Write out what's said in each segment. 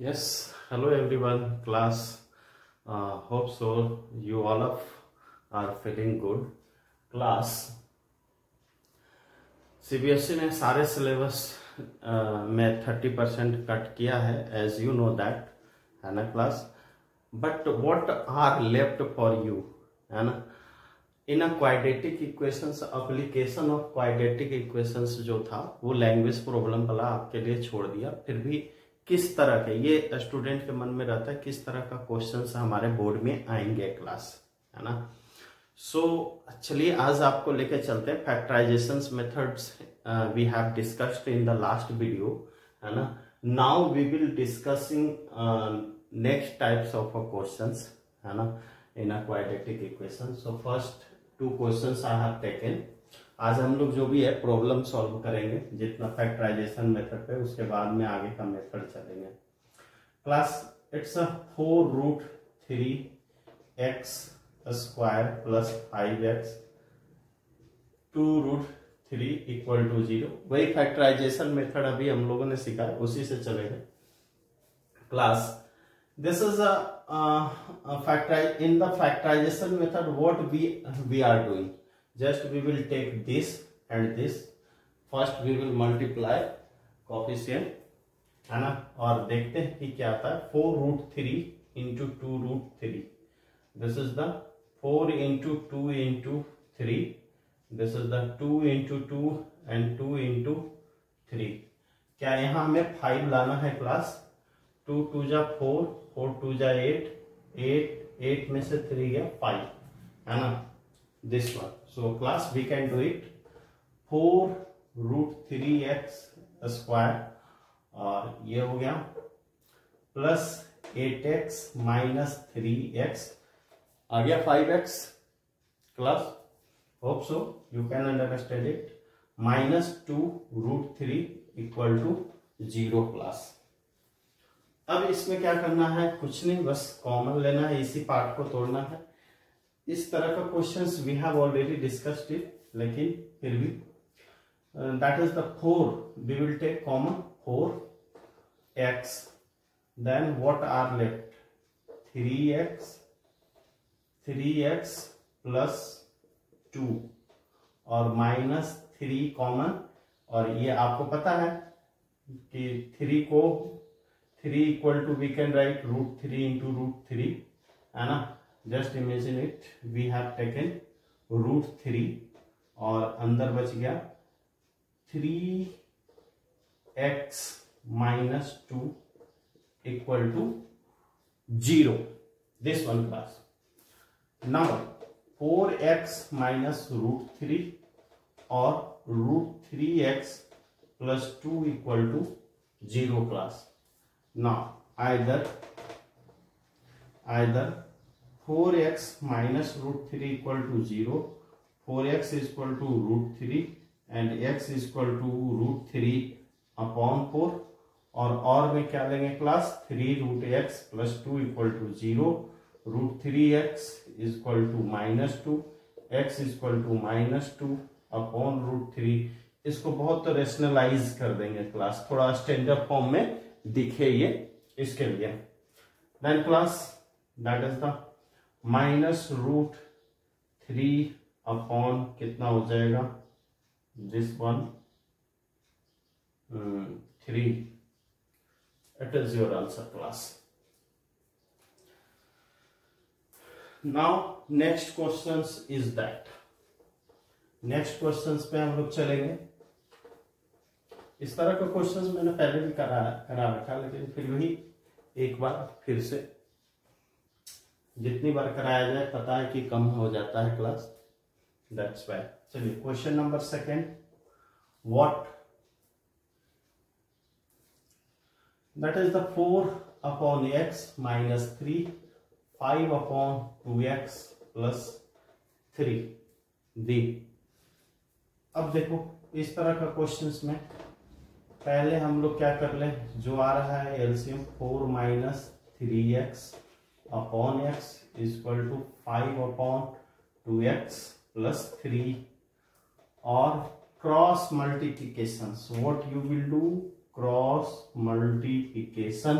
Yes, hello everyone, class. Hope so. You all of are feeling good. Class, CBSE ने सारे syllabus में 30% cut किया है, as you know that, है ना class. But what are left for you, है ना. In quadratic equations, application of quadratic equations जो था वो लैंग्वेज प्रॉब्लम वाला आपके लिए छोड़ दिया. फिर भी किस तरह के, ये स्टूडेंट के मन में रहता है किस तरह का क्वेश्चंस हमारे बोर्ड में आएंगे क्लास, है ना. सो चलिए आज आपको लेके चलते हैं factorization methods we have discussed in the last video, है ना. Now we will discussing next types of questions, है ना, in a quadratic equation. So first 2 questions I have taken. आज हम लोग जो भी है प्रॉब्लम सॉल्व करेंगे जितना फैक्टराइजेशन मेथड पे, उसके बाद में आगे का मेथड चलेंगे. Class, it's a 4√3x square plus 5x 2√3 equal to 0. वही फैक्टराइजेशन मेथड अभी हम लोगों ने सीखा है, उसी से चलेगा. Class, this is in the factorization method what we are doing. Just we will take this and this. First we will multiply coefficient, है ना, और देखते हैं कि क्या आता है. 4√3 into 2√3. This is the 4 into 2 into 3. This is the 2 into 2 and 2 into 3. क्या यहाँ हमें 5 लाना है क्लास. 2 2 जा 4, 4 2 जा 8, 8 में से 3 गया 5, है ना. This one. So class, we can do it. 4√3x square और ये हो गया प्लस 8x माइनस 3x आ गया 5x. Class, hope so you can understand it. Minus 2√3 equal to 0. Class, अब इसमें क्या करना है, कुछ नहीं, बस कॉमन लेना है, इसी पार्ट को तोड़ना है. इस तरह का questions we have already discussed it, लेकिन फिर भी that is the 4. We will take common 4x, then what are left 3x plus 2 और माइनस 3 कॉमन. और ये आपको पता है कि 3 equal to we can write √3 into √3, है ना. Just imagine it, we have taken √3 और अंदर बच गया 3x minus 2 equal to 0. This one class. Now 4x minus √3 और √3x plus 2 equal to 0. Class, now either 4x minus √3 equal to 0, 4x is equal to √3 and x is equal to √3 upon 4. और में क्या लेंगे class, 3√x plus 2 equal to 0, √3x is equal to -2, x is equal to -2 upon √3. इसको बहुत rationalise कर देंगे class, थोड़ा standard form में दिखे ये, इसके लिए. Then class, that is the -√3 upon कितना हो जाएगा, this one 3. It is your answer class. Now next question is that. Next question पे हम लोग चलेंगे. इस तरह का क्वेश्चंस मैंने पहले भी करा रखा, लेकिन फिर भी एक बार फिर से, जितनी बार कराया जाए पता है कि कम हो जाता है क्लास, दैट्स व्हाई. चलिए question number 2. What, that is the 4 upon x minus 3, 5 upon 2x plus 3 दी. अब देखो इस तरह का क्वेश्चंस में पहले हम लोग क्या कर ले, जो आ रहा है LCM 4 minus 3x upon x equal to 5 upon 2x plus 3 और cross multiplication. What you will do, cross multiplication,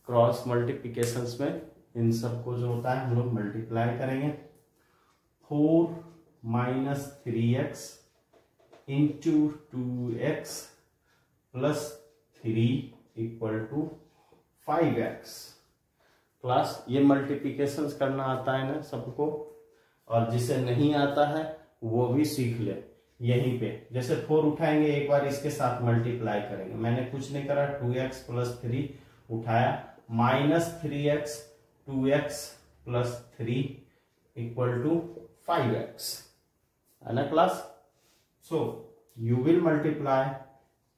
cross multiplications में इन सबको जो होता है हम लोग मल्टीप्लाई करेंगे। 4 minus 3x into 2x plus 3 equal to 5x। Class ये मल्टीप्लिकेशंस करना आता है ना सबको, और जिसे नहीं आता है वो भी सीख ले। यहीं पे जैसे 4 उठाएंगे, एक बार इसके साथ मल्टीप्लाई करेंगे। मैंने कुछ नहीं करा, 2x प्लस 3 उठाया, minus 3x 2x plus 3 equal to 5x, है ना class. So you will multiply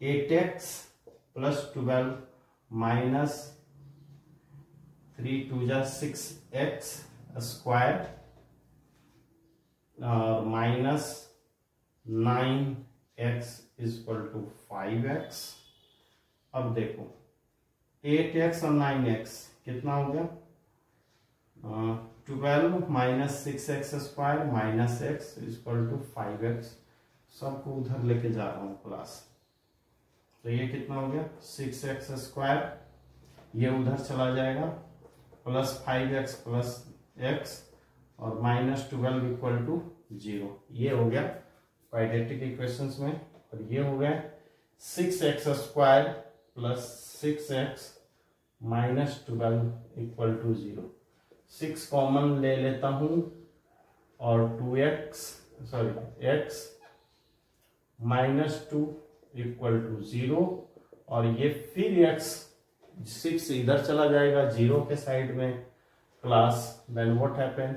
8x plus 12 minus 3 2 जा 6x square minus 9x equal to 5x। अब देखो 8x और 9x कितना हो गया, 12 minus 6x square minus x equal to 5x। सबको उधर लेके जा रहा हूं क्लास। तो ये कितना हो गया 6x स्क्वायर, ये उधर चला जाएगा, प्लस 5x प्लस x और माइनस 12 इक्वल टू 0। ये हो गया क्वाड्रेटिक इक्वेशंस में। और ये हो गया 6x square plus 6x minus 12 equal to 0। 6 common ले लेता हूं और x माइनस 2 इक्वल टू 0, और ये फिर x 6 इधर चला जाएगा 0 के साइड में class. Then what happen,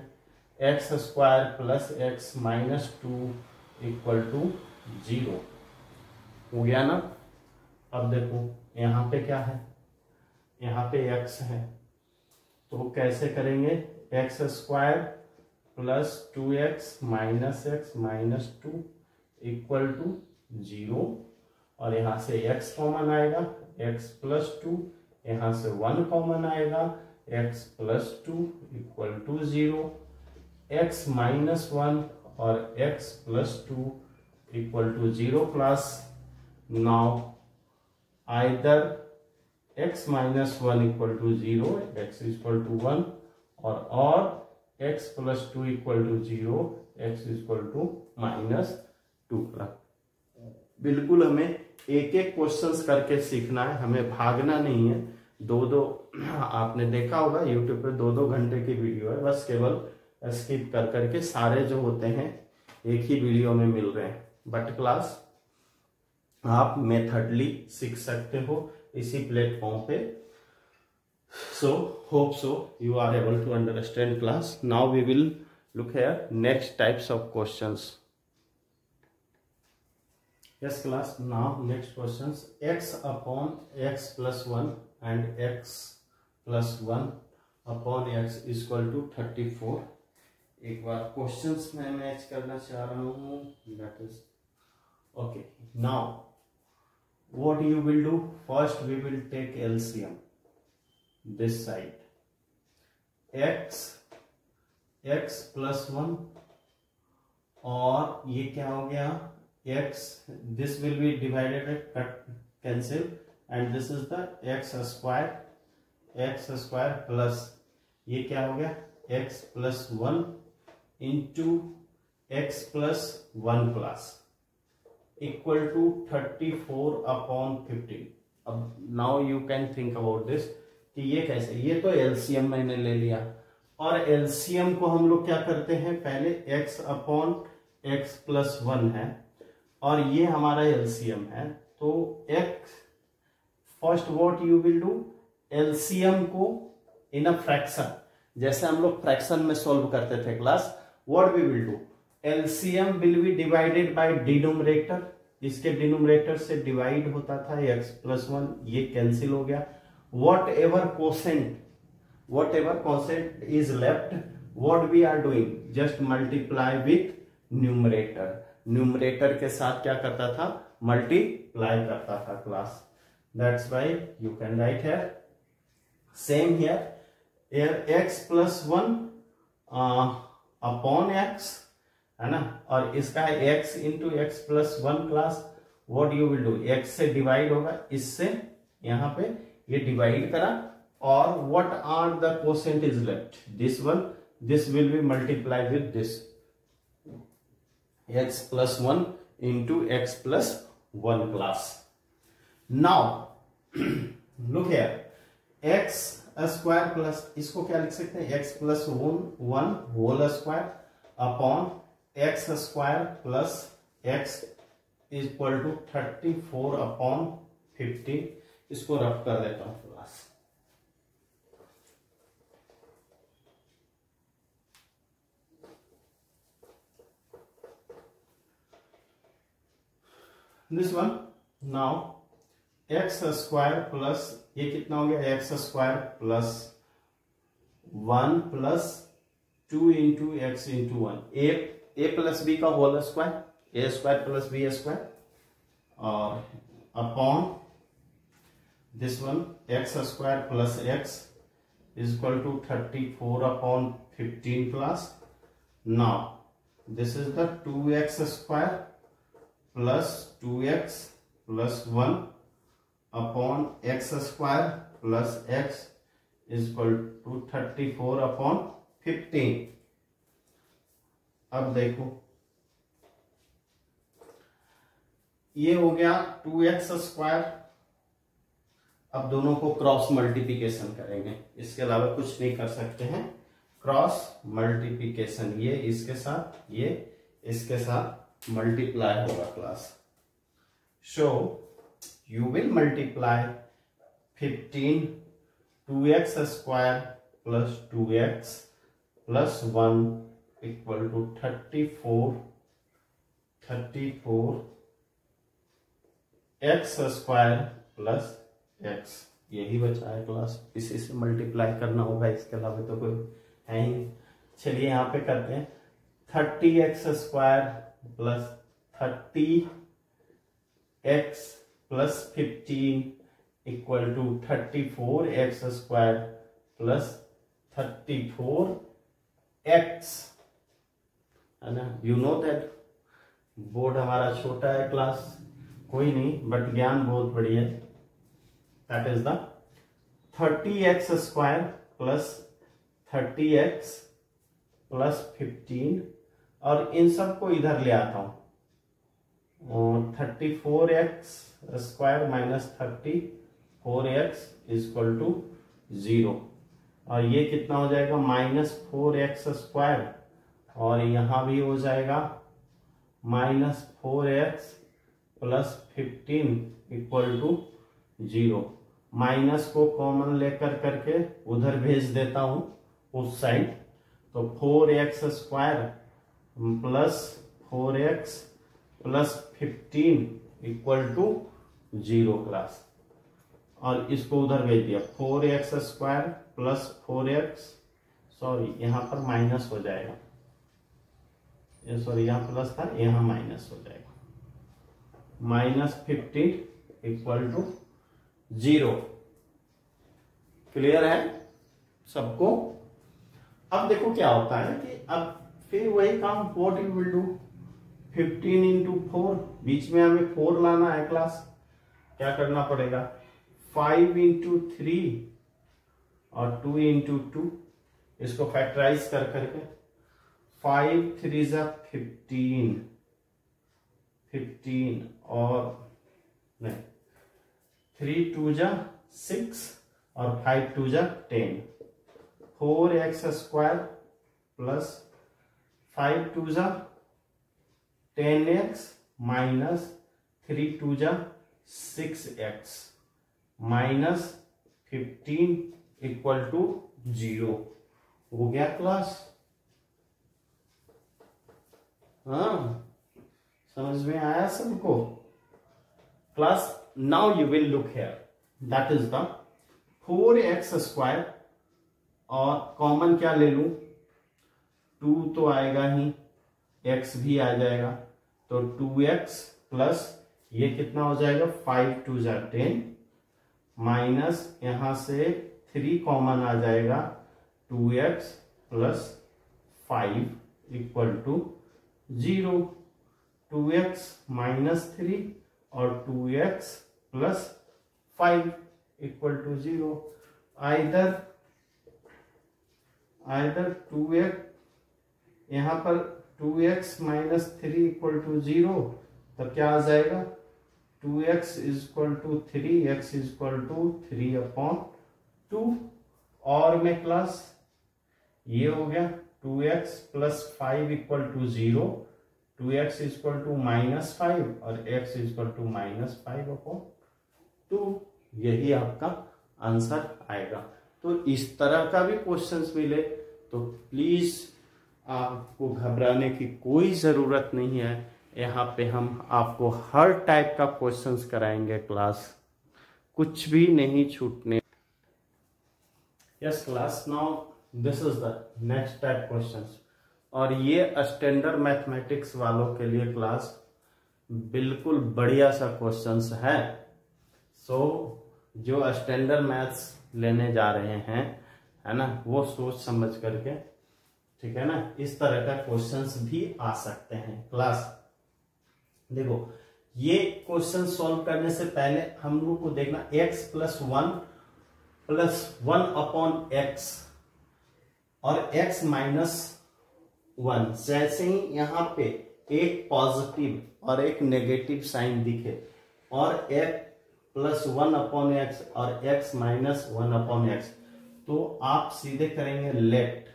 x square plus x minus 2 equal to 0 हो गया ना। अब देखो यहाँ पे क्या है, यहाँ पे x है, तो कैसे करेंगे, x square plus 2x minus x minus 2 equal to 0, और यहाँ से x कॉमन आएगा, x प्लस 2, यहाँ से 1 कॉमन आएगा, x plus 2 equal to 0, x minus 1 और x plus 2 equal to 0 class. Now either x minus 1 equal to 0, x equal to 1, और x plus 2 equal to 0, x equal to minus 2 class. बिल्कुल हमें एक एक questions करके सीखना है, हमें भागना नहीं है। दो आपने देखा होगा यूट्यूब पे 2-2 घंटे की वीडियो है, बस केवल स्किप कर करके सारे जो होते हैं एक ही वीडियो में मिल रहे हैं। बट क्लास आप मेथडली सीख सकते हो इसी प्लेटफॉर्म पे। So hope so you are able to understand class. Now we will look here next types of questions. Yes class, now next questions, x upon x plus 1 and x plus 1 upon x is equal to 34। एक बार questions में match करना चाह रहा हूँ, that is okay। Now what you will do, first we will take LCM this side, x plus 1, और ये क्या हो गया x, this will be divided by cut cancel, and this is the x square plus ये क्या हो गया x plus 1 into x plus 1 plus equal to 34 upon 15। अब now you can think about this कि ये कैसे, ये तो LCM मैंने ले लिया, और LCM को हम लोग क्या करते हैं, पहले x upon x plus 1 है और ये हमारा LCM है। तो x first what you will do, LCM को इन अ फ्रैक्शन, जैसे हम लोग फ्रैक्शन में सॉल्व करते थे class, what we will do, LCM will be divided by denominator, इसके डिनोमिनेटर से डिवाइड होता था x प्लस 1, ये कैंसिल हो गया। Whatever quotient is left, what we are doing, just multiply with numerator, numerator के साथ क्या करता था, मल्टीप्लाई करता था class. That's why you can write here same here x plus 1 upon x, है ना, और इसका है x into x plus 1 class. What you will do, x से डिवाइड होगा, इससे यहाँ पे ये डिवाइड करा or what are the quotient is left? This one, this will be multiplied with this x plus 1 into x plus 1 class. Now look here, x square plus, इसको क्या लिख सकते हैं, x plus 1 whole square upon x square plus x equal to 34 upon 15. इसको rough कर देता हूं class. This one. Now x square plus, ये कितना हो गया, x square plus 1 plus 2 into x into 1, a plus b का whole square, a square plus b square, और upon this one x square plus x is equal to 34 upon 15 class. Now this is the 2x square plus 2x plus 1 upon x square plus x is equal to 34 upon 15. अब देखो ये हो गया 2x square. अब दोनों को cross multiplication करेंगे, इसके अलावा कुछ नहीं कर सकते हैं. क्रॉस मल्टीप्लिकेशन, ये इसके साथ, ये इसके साथ मल्टीप्लाई होगा class. So you will multiply 15 2x square plus 2x plus 1 equal to 34 x square plus x. यही बचा है क्लास, इसी से मल्टीप्लाई करना होगा, इसके अलावा तो कोई है ही. चलिए यहाँ पे करते हैं. 30x square plus 30x plus 15 equal to 34x square plus 34x, है ना. यू नो दैट बोर्ड हमारा छोटा है क्लास, कोई नहीं, बट ज्ञान बहुत बढ़िया. That is the 30x square plus 30x plus 15, और इन सबको इधर ले आता हूं. 34x square minus 34x equal to 0, और ये कितना हो जाएगा, -4x स्क्वायर, और यहां भी हो जाएगा -4x plus 15 equal to 0. Minus को कॉमन लेकर करके उधर भेज देता हूं उस साइड, तो 4x square plus 4x plus 15 equal to 0 class, और इसको उधर भेज दिया. 4x square plus 4x, sorry यहां पर माइनस हो जाएगा, सॉरी यहां प्लस था, यहां माइनस हो जाएगा. -15 इक्वल टू 0. क्लियर है सबको? अब देखो क्या होता है कि अब फिर वही काम, what you will do, 15 into 4, बीच में हमें 4 लाना है क्लास. क्या करना पड़ेगा, 5 इंटू 3 और 2 इंटू 2, इसको फैक्टराइज कर करके 5 3 जा 15 और नहीं 3 2 जा 6 और 5 2 जा 10. 4x स्क्वायर प्लस 5 2 जा 10x माइनस 3 2 जा 6x माइनस 15 इक्वल टू 0. हो गया क्लास? हाँ, समझ में आया सबको class? Now you will look here, that is the 4x square, और कॉमन क्या ले लूं, 2 तो आएगा ही, x भी आ जाएगा, तो 2x प्लस ये कितना हो जाएगा, 5 2 जा 10 माइनस यहां से 3 कॉमन आ जाएगा, 2x plus 5 equal to 0. 2x minus 3 और 2x plus 5 equal to 0. Either 2x, यहाँ पर 2x माइनस 3 इक्वल टू 0, तो क्या आ जाएगा 2x is equal to 3, x is equal to 3/2। और में क्लास ये हो गया 2x plus 5 equal to 0, 2x is equal to -5 और x इज इक्वल टू -5/2। यही आपका आंसर आएगा। तो इस तरह का भी क्वेश्चंस मिले तो प्लीज आपको घबराने की कोई जरूरत नहीं है। यहाँ पे हम आपको हर टाइप का क्वेश्चंस कराएंगे क्लास, कुछ भी नहीं छूटने। Yes class, now this is the next type questions, और ये स्टैंडर्ड मैथमेटिक्स वालों के लिए क्लास बिल्कुल बढ़िया सा क्वेश्चंस है। सो जो स्टैंडर्ड मैथ्स लेने जा रहे हैं, है ना, वो सोच समझ करके, ठीक है ना, इस तरह का क्वेश्चंस भी आ सकते हैं क्लास। देखो ये क्वेश्चन सॉल्व करने से पहले हम लोग को देखना x प्लस 1/x और x माइनस 1, जैसे ही यहां पे एक पॉजिटिव और एक नेगेटिव साइन दिखे और x प्लस 1/x और x माइनस 1/x, तो आप सीधे करेंगे लेफ्ट।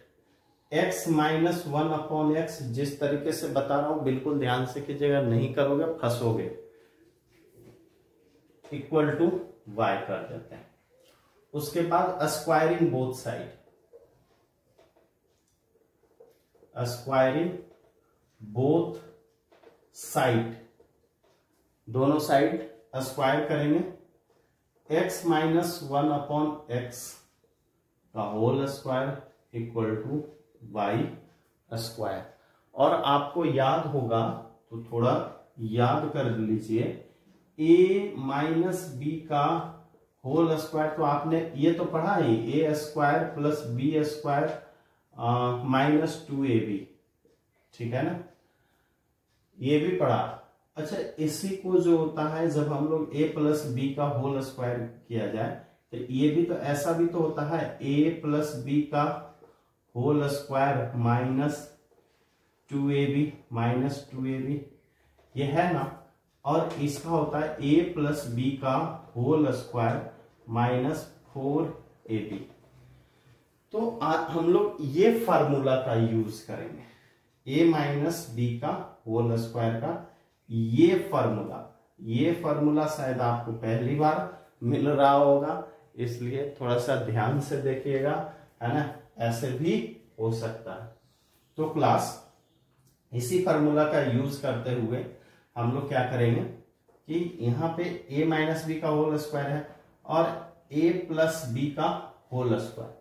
x माइनस 1/x जिस तरीके से बता रहा हूं बिल्कुल ध्यान से कीजिएगा, नहीं करोगे फंसोगे। इक्वल टू y कर देते हैं। उसके बाद squaring both side, squaring both side, दोनों साइड स्क्वायर करेंगे। x माइनस 1/x का whole square equal to y square. और आपको याद होगा तो थोड़ा याद कर लीजिए, a माइनस बी का होल स्क्वायर, तो आपने ये तो पढ़ा ही, a square plus b square minus 2ab, ठीक है ना, ये भी पढ़ा। अच्छा, इसी को जो होता है जब हम लोग a प्लस बी का होल स्क्वायर किया जाए, तो ये भी तो ऐसा भी तो होता है, a प्लस बी का होल स्क्वायर माइनस 2ab, ये है ना। और इसका होता है a प्लस बी का होल स्क्वायर माइनस 4ab। तो हम लोग ये फार्मूला का यूज करेंगे, a माइनस बी का होल स्क्वायर का ये फार्मूला शायद आपको पहली बार मिल रहा होगा, इसलिए थोड़ा सा ध्यान से देखिएगा, है ना, ऐसे भी हो सकता है। तो क्लास इसी फार्मूला का यूज करते हुए हम लोग क्या करेंगे कि यहाँ पे a माइनस बी का होल स्क्वायर है और a प्लस बी का होल स्क्वायर,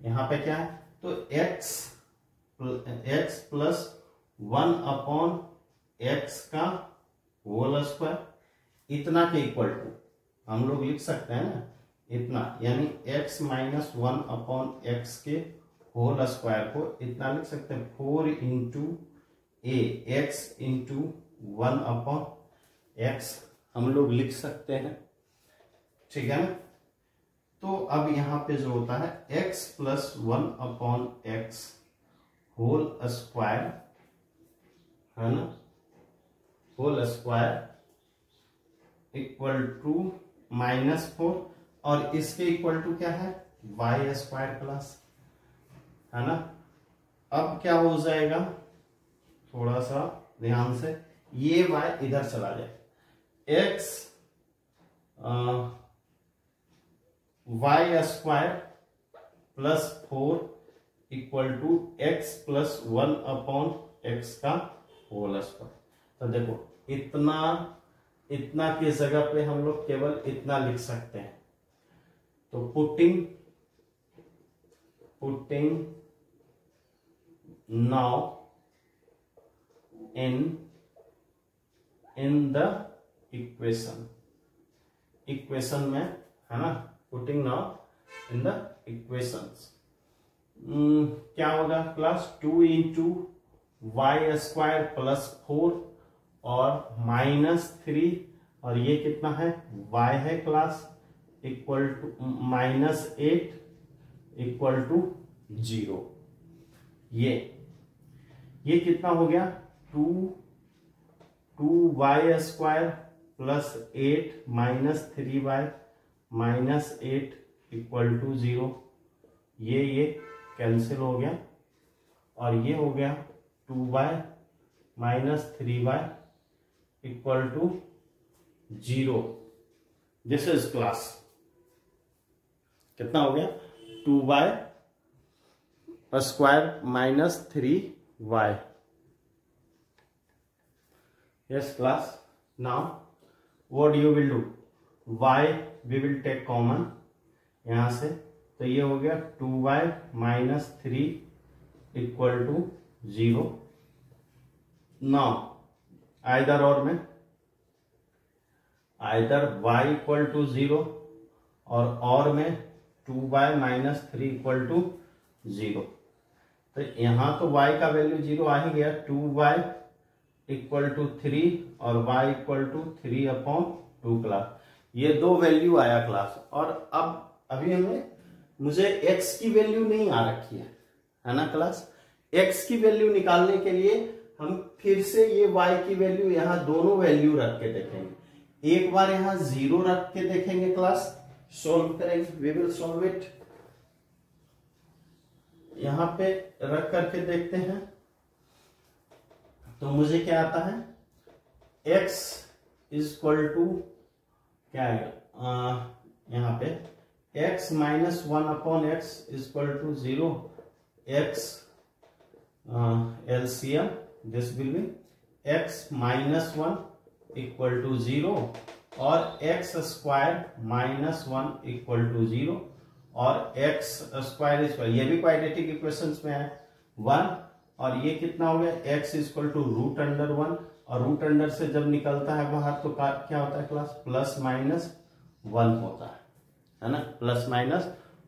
यहाँ पे क्या है, तो x प्लस 1/x का होल स्क्वायर इतना के इक्वल टू हम लोग लिख सकते हैं ना, इतना, यानी x माइनस 1/x के होल स्क्वायर को इतना लिख सकते हैं 4 into a, x into 1/x हम लोग लिख सकते हैं, ठीक है ना। तो अब यहां पे जो होता है x plus 1/x whole square, है ना, होल स्क्वायर इक्वल टू -4, और इसके इक्वल टू क्या है y स्क्वायर क्लास, है ना। अब क्या हो जाएगा, थोड़ा सा ध्यान से, ये y इधर चला जाए, x y square plus 4 equal to x plus 1/x का होल स्क्वायर। तो देखो इतना की जगह पे हम लोग केवल इतना लिख सकते हैं, तो putting now in the equation में, है ना, putting now in the equations, क्या होगा class, 2 into y square plus 4 और -3, और ये कितना है y है class, equal to -8 equal to 0। ये कितना हो गया, 2y square plus 8 minus 3y minus 8 equal to 0। ये कैंसिल हो गया और ये हो गया 2y minus 3y equal to 0। This is class. कितना हो गया, 2y square minus 3y। yes class, now what you will do, y we will take common यहां से, तो ये हो गया 2y minus 3 equal to 0। Now either और में, आइदर y इक्वल टू 0 और में 2y माइनस 3 इक्वल टू 0। तो यहां तो y का वैल्यू 0 आ ही गया, 2y इक्वल टू 3 और y इक्वल टू 3/2 क्लास। ये दो वैल्यू आया क्लास। और अब अभी मुझे x की वैल्यू नहीं आ रखी है ना क्लास। x की वैल्यू निकालने के लिए हम फिर से ये y की वैल्यू यहाँ दोनों वैल्यू रख के देखेंगे। एक बार यहाँ 0 रख के देखेंगे क्लास, सोल्व करेंगे, वी विल सॉल्व इट। यहां पे रख करके देखते हैं तो मुझे क्या आता है, x इक्वल टू क्या है, यहां पे x minus 1/x equal to 0। x LCM this will be x minus 1 equal to 0 और x square minus 1 equal to 0 और x स्क्वायर इक्वल, ये भी क्वाड्रेटिक इक्वेशंस में है 1, और ये कितना हो गया, x इक्वल टू √1, और √अंडर से जब निकलता है बाहर तो क्या होता है क्लास, प्लस माइनस 1 होता है ना, प्लस माइनस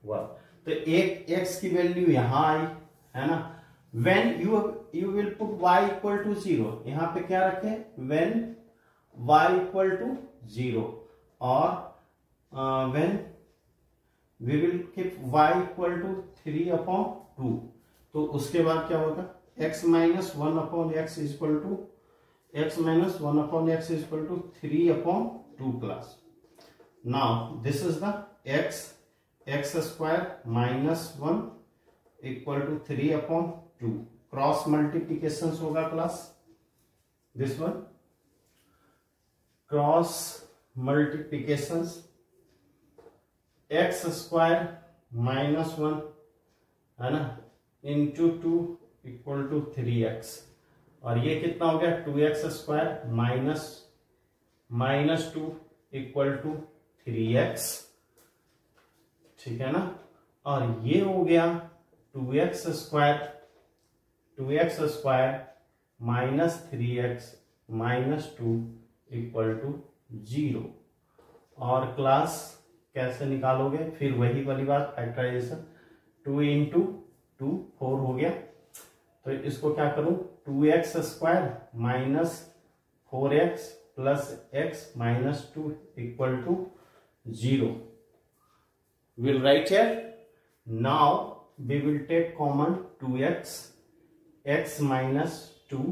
1। तो एक x की वैल्यू यहां आई है ना। When you will put y equal to 0, यहां पे क्या रखे, व्हेन y इक्वल टू 0 और when we will keep y equal to 3/2। तो उसके बाद क्या होगा, x minus 1/x equal to x minus 1/x equal to 3/2 class. Now this is the x square minus 1 equal to 3/2। Cross multiplication होगा class, this one cross multiplication, x square minus 1 है ना into 2 equal to 3x, और ये कितना हो गया, 2x square minus 2 equal to 3x, ठीक है ना। और ये हो गया 2x square minus 3x minus 2 equal to 0। और क्लास कैसे निकालोगे, फिर वही वाली बात, फैक्टराइजेशन, 2 इंटू 2 4 हो गया। तो इसको क्या करूं, 2x square minus 4x plus x minus 2 equal to 0। Will write here, now we will take common 2x, x minus 2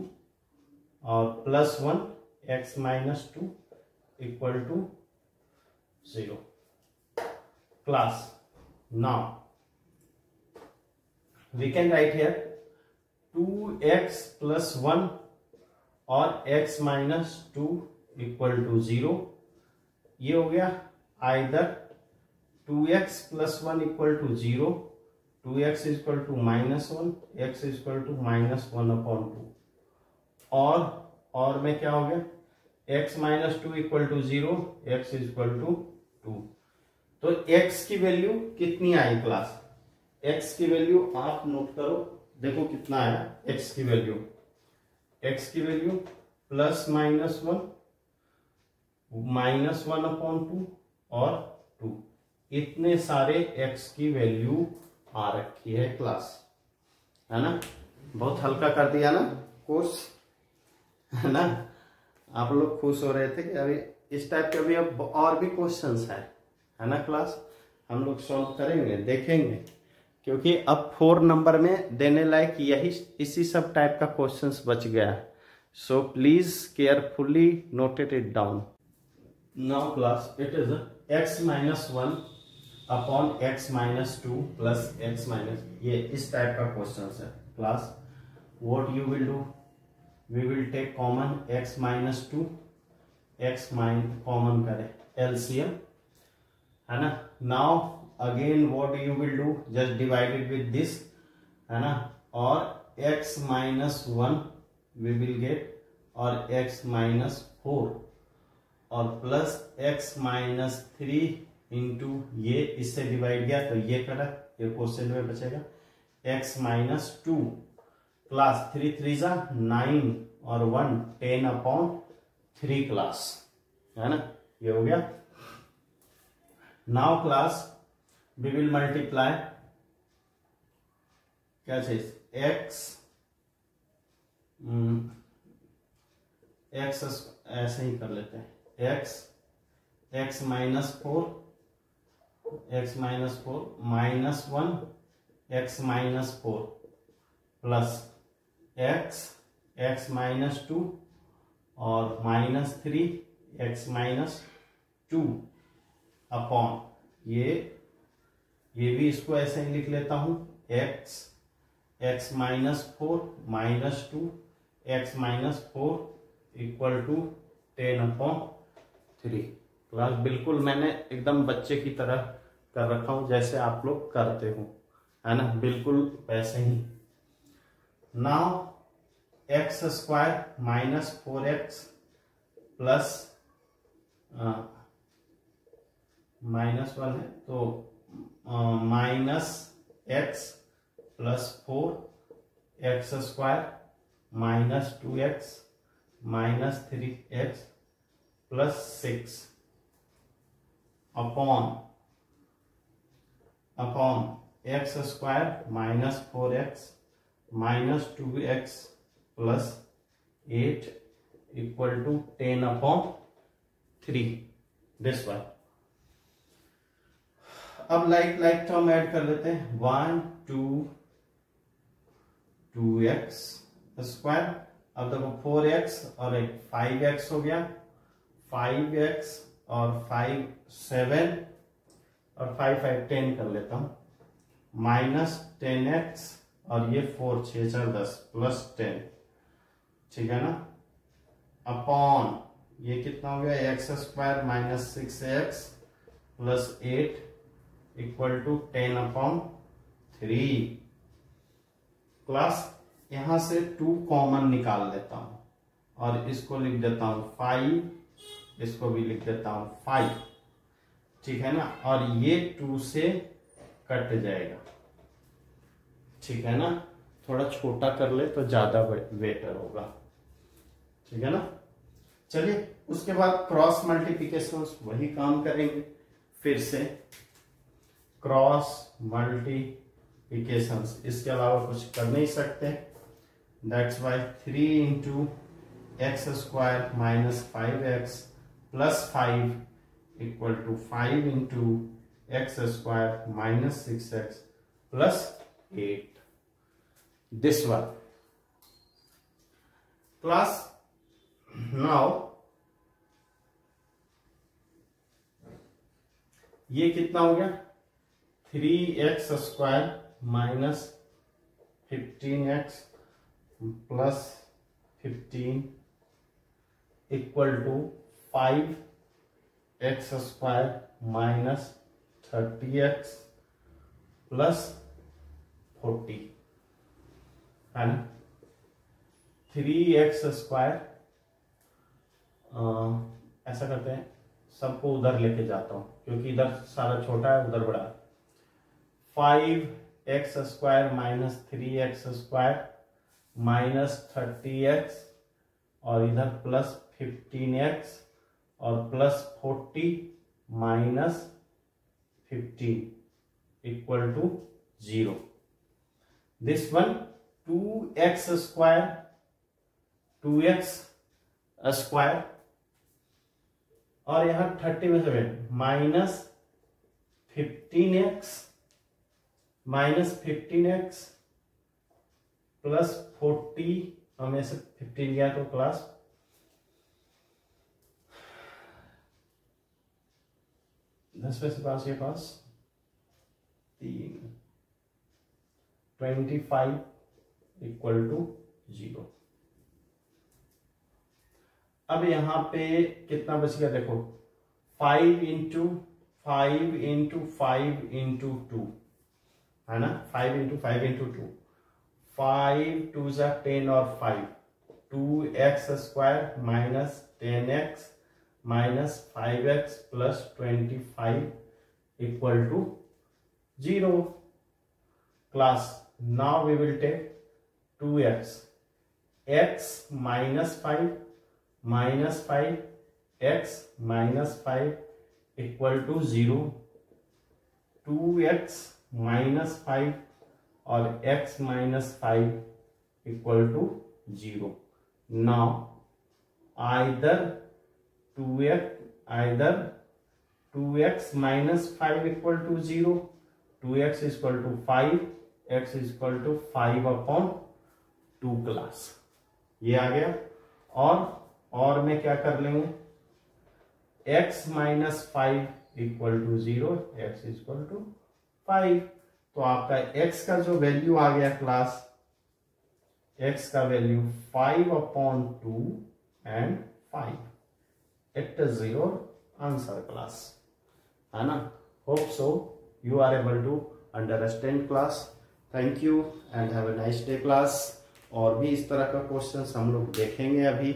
और plus 1 x minus 2 equal to 0 class. Now we can write here 2x plus 1 और x minus 2 equal to 0। ये हो गया either 2x plus 1 equal to 0, 2x equal to minus 1, x equal to minus 1/2, और में क्या हो गया, x minus 2 equal to 0, x equal to 2। तो x की वैल्यू कितनी आई क्लास, x की वैल्यू आप नोट करो, देखो कितना आया x की वैल्यू, x की वैल्यू प्लस माइनस 1 माइनस 1/2 और 2, इतने सारे x की वैल्यू आ रखी है क्लास, है ना। बहुत हल्का कर दिया ना कोर्स, है ना। आप लोग खुश हो रहे थे कि अभी इस टाइप के अभी अब और भी क्वेश्चंस है है ना क्लास। हम लोग सॉल्व करेंगे, देखेंगे, क्योंकि अब 4 नंबर में देने लायक यही इसी सब टाइप का क्वेश्चंस बच गया है। So please carefully noted it down. Now class it is x-1 upon x-2 plus x minus, ये इस टाइप का क्वेश्चन है class. What you will do, we will take common x-2, x common करें, LCM, है ना। Now again what you will do, just divided with this, है ना, और x-1 वी विल गेट, और x-4 और प्लस x-3 इंटू ये इससे डिवाइड गया तो ये करा, ये क्वेश्चन में बचेगा x-2 क्लास 3 3 9 और 1 10 अपॉन 3 क्लास, है ना, ये हो गया। Now class we will multiply, क्या चीज, x ऐसे ही कर लेते हैं, x -4 -1 x-4 प्लस x-2 और -3 x-2 अपॉन ये भी इसको ऐसे ही लिख लेता हूं, x-4 -2 x-4 equal to 10/3। Class बिल्कुल मैंने एकदम बच्चे की तरह कर रखा हूं, जैसे आप लोग करते हो, है ना, बिल्कुल वैसे ही। नाउ x² -4x प्लस -1 है तो -x plus 4 x² -2x -3x plus 6 upon x² -4x -2x plus 8 equal to 10/3, this one. अब लाइक टर्म ऐड कर लेते हैं, 1 2 2x स्क्वायर, अब देखो 4x और एक 5x हो गया, 5x और 5 7 और 5 5 10 कर लेता हूं, -10x और ये 4 6 4 10 प्लस 10, ठीक है ना, अपॉन ये कितना हो गया, x² -6x plus 8 equal to 10/3। Class यहां से 2 कॉमन निकाल लेता हूं और इसको लिख देता हूं 5, इसको भी लिख देता हूं 5, ठीक है ना, और ये 2 से कट जाएगा, ठीक है ना, थोड़ा छोटा कर ले तो ज्यादा बेटर होगा, ठीक है ना। चलिए उसके बाद क्रॉस मल्टीप्लिकेशन वही काम करेंगे, फिर से क्रॉस मल्टीप्लिकेशन, इसके अलावा कुछ कर नहीं सकते। That's why 3 × x² -5x plus 5 equal to 5 × x² -6x plus 8, this one. Class now ये कितना हो गया, 3x² -15x plus 15 equal to 5x² -30x plus 40, है ना। 3x² ऐसा करते हैं, सबको उधर लेके जाता हूं क्योंकि इधर सारा छोटा है उधर बड़ा है, 5x² -3x² -30x और इधर प्लस 15x और plus 40 -15 equal to 0। This one 2x² और यहां 30 में से 15x माइनस 15x प्लस 40, हमें से 15 गया तो क्लास 10 में से पास ये पास 3 25 इक्वल टू 0। अब यहां पे कितना बच गया देखो, 5 इंटू 5 इंटू 5 इंटू 2 है ना, 5 इंटू 5 इंटू 2, 5 2 जा 10 और 5 2x square minus 10x minus 5x plus 25 equal to 0। Class now we will take 2x, x minus 5 minus 5 x minus 5 equal to 0, 2x minus 5 और x minus 5 equal to 0। Now either 2x minus 5 equal to 0, 2x equal to 5, x equal to 5 upon 2 class, ये आ गया। और में क्या कर लेंगे, x minus 5 equal to 0, x equal to 5। तो आपका x का जो वैल्यू आ गया क्लास, x का value 5 upon 2 and 5, it is your answer class, है ना। Hope so you are able to understand class. Thank you and have a nice day class। और भी इस तरह का क्वेश्चंस हम लोग देखेंगे अभी।